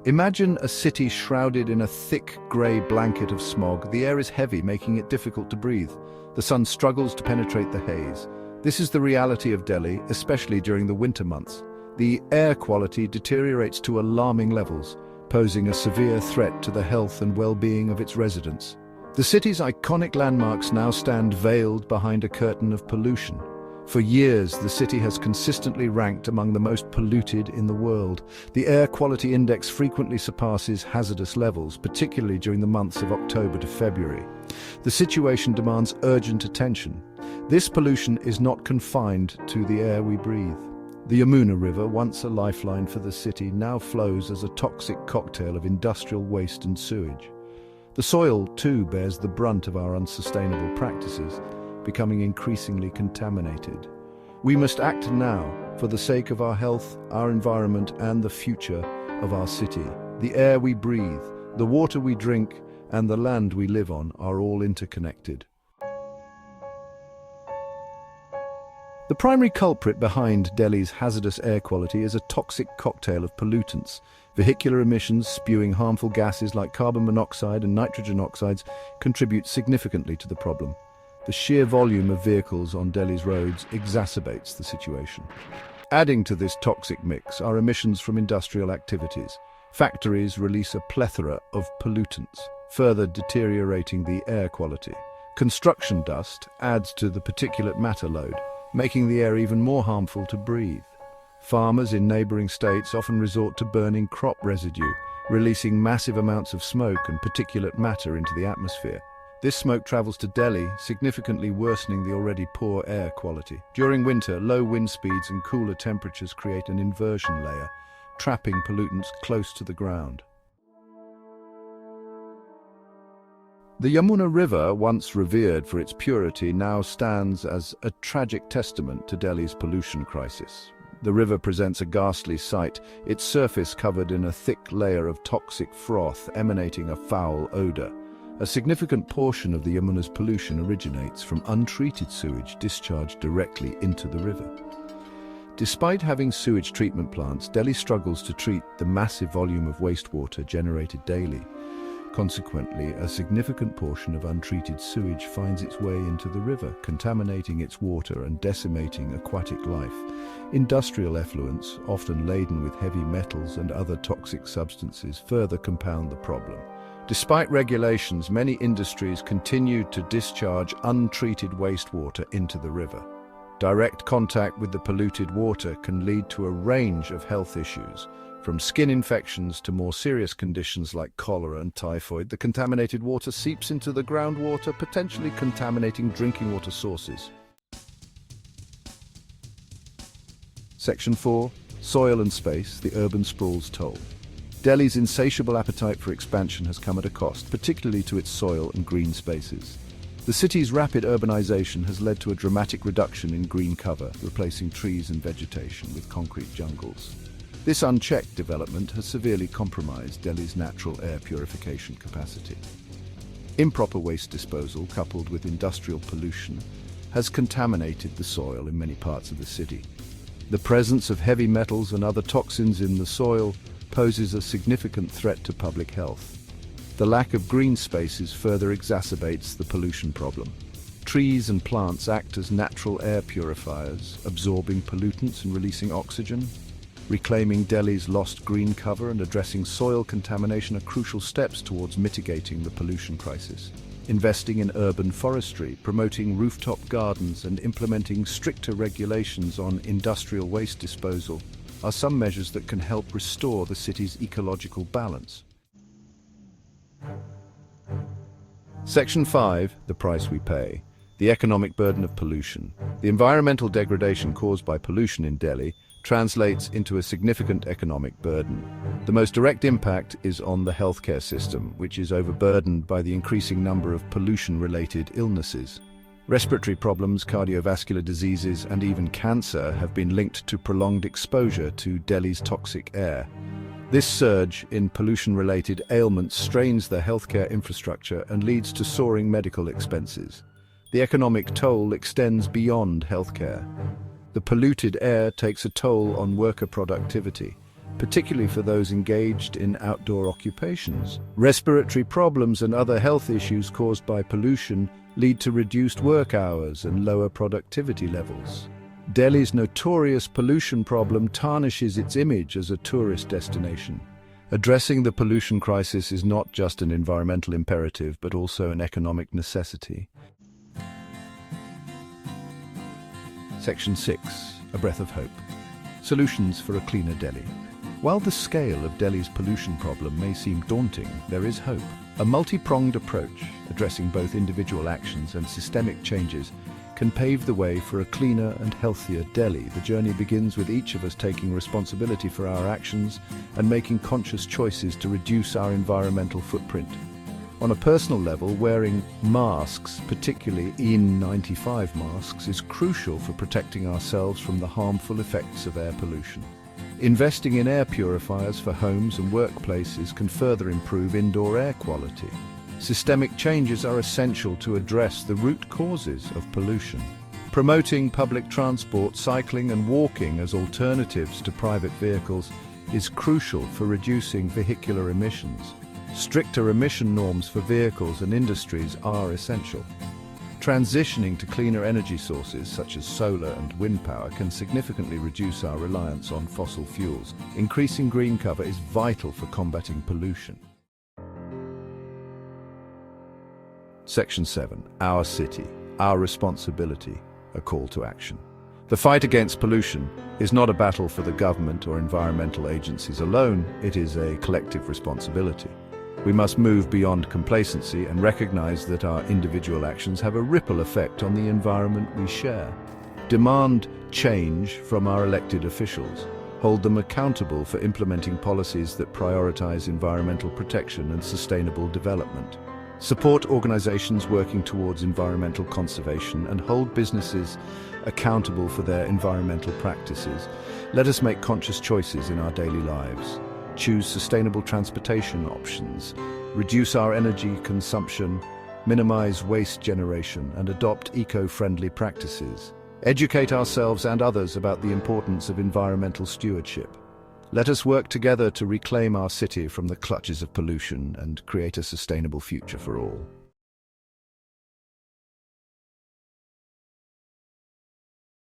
Imagine a city shrouded in a thick grey blanket of smog. The air is heavy, making it difficult to breathe. The sun struggles to penetrate the haze. This is the reality of Delhi, especially during the winter months. The air quality deteriorates to alarming levels, posing a severe threat to the health and well-being of its residents. The city's iconic landmarks now stand veiled behind a curtain of pollution. For years, the city has consistently ranked among the most polluted in the world. The air quality index frequently surpasses hazardous levels, particularly during the months of October to February. The situation demands urgent attention. This pollution is not confined to the air we breathe. The Yamuna River, once a lifeline for the city, now flows as a toxic cocktail of industrial waste and sewage. The soil, too, bears the brunt of our unsustainable practices, becoming increasingly contaminated. We must act now for the sake of our health, our environment, and the future of our city. The air we breathe, the water we drink, and the land we live on are all interconnected. The primary culprit behind Delhi's hazardous air quality is a toxic cocktail of pollutants. Vehicular emissions spewing harmful gases like carbon monoxide and nitrogen oxides contribute significantly to the problem. The sheer volume of vehicles on Delhi's roads exacerbates the situation. Adding to this toxic mix are emissions from industrial activities. Factories release a plethora of pollutants, further deteriorating the air quality. Construction dust adds to the particulate matter load, making the air even more harmful to breathe. Farmers in neighboring states often resort to burning crop residue, releasing massive amounts of smoke and particulate matter into the atmosphere. This smoke travels to Delhi, significantly worsening the already poor air quality. During winter, low wind speeds and cooler temperatures create an inversion layer, trapping pollutants close to the ground. The Yamuna River, once revered for its purity, now stands as a tragic testament to Delhi's pollution crisis. The river presents a ghastly sight, its surface covered in a thick layer of toxic froth emanating a foul odor. A significant portion of the Yamuna's pollution originates from untreated sewage discharged directly into the river. Despite having sewage treatment plants, Delhi struggles to treat the massive volume of wastewater generated daily. Consequently, a significant portion of untreated sewage finds its way into the river, contaminating its water and decimating aquatic life. Industrial effluents, often laden with heavy metals and other toxic substances, further compound the problem. Despite regulations, many industries continue to discharge untreated wastewater into the river. Direct contact with the polluted water can lead to a range of health issues, from skin infections to more serious conditions like cholera and typhoid. The contaminated water seeps into the groundwater, potentially contaminating drinking water sources. Section 4. Soil and Space, the Urban Sprawl's Toll. Delhi's insatiable appetite for expansion has come at a cost, particularly to its soil and green spaces. The city's rapid urbanization has led to a dramatic reduction in green cover, replacing trees and vegetation with concrete jungles. This unchecked development has severely compromised Delhi's natural air purification capacity. Improper waste disposal, coupled with industrial pollution, has contaminated the soil in many parts of the city. The presence of heavy metals and other toxins in the soil poses a significant threat to public health. The lack of green spaces further exacerbates the pollution problem. Trees and plants act as natural air purifiers, absorbing pollutants and releasing oxygen. Reclaiming Delhi's lost green cover and addressing soil contamination are crucial steps towards mitigating the pollution crisis. Investing in urban forestry, promoting rooftop gardens, and implementing stricter regulations on industrial waste disposal are some measures that can help restore the city's ecological balance. Section 5. The Price We Pay. The Economic Burden of Pollution. The environmental degradation caused by pollution in Delhi translates into a significant economic burden. The most direct impact is on the healthcare system, which is overburdened by the increasing number of pollution-related illnesses. Respiratory problems, cardiovascular diseases, and even cancer have been linked to prolonged exposure to Delhi's toxic air. This surge in pollution-related ailments strains the healthcare infrastructure and leads to soaring medical expenses. The economic toll extends beyond healthcare. The polluted air takes a toll on worker productivity. particularly for those engaged in outdoor occupations. Respiratory problems and other health issues caused by pollution lead to reduced work hours and lower productivity levels. Delhi's notorious pollution problem tarnishes its image as a tourist destination. Addressing the pollution crisis is not just an environmental imperative, but also an economic necessity. Section 6. A breath of hope. Solutions for a cleaner Delhi. While the scale of Delhi's pollution problem may seem daunting, there is hope. A multi-pronged approach, addressing both individual actions and systemic changes, can pave the way for a cleaner and healthier Delhi. The journey begins with each of us taking responsibility for our actions and making conscious choices to reduce our environmental footprint. On a personal level, wearing masks, particularly N95 masks, is crucial for protecting ourselves from the harmful effects of air pollution. Investing in air purifiers for homes and workplaces can further improve indoor air quality. Systemic changes are essential to address the root causes of pollution. Promoting public transport, cycling and walking as alternatives to private vehicles is crucial for reducing vehicular emissions. Stricter emission norms for vehicles and industries are essential. Transitioning to cleaner energy sources such as solar and wind power can significantly reduce our reliance on fossil fuels. Increasing green cover is vital for combating pollution. Section 7. Our city, our responsibility, a call to action. The fight against pollution is not a battle for the government or environmental agencies alone, it is a collective responsibility. We must move beyond complacency and recognize that our individual actions have a ripple effect on the environment we share. Demand change from our elected officials. Hold them accountable for implementing policies that prioritize environmental protection and sustainable development. Support organizations working towards environmental conservation and hold businesses accountable for their environmental practices. Let us make conscious choices in our daily lives. Choose sustainable transportation options, reduce our energy consumption, minimize waste generation, and adopt eco-friendly practices. Educate ourselves and others about the importance of environmental stewardship. Let us work together to reclaim our city from the clutches of pollution and create a sustainable future for all.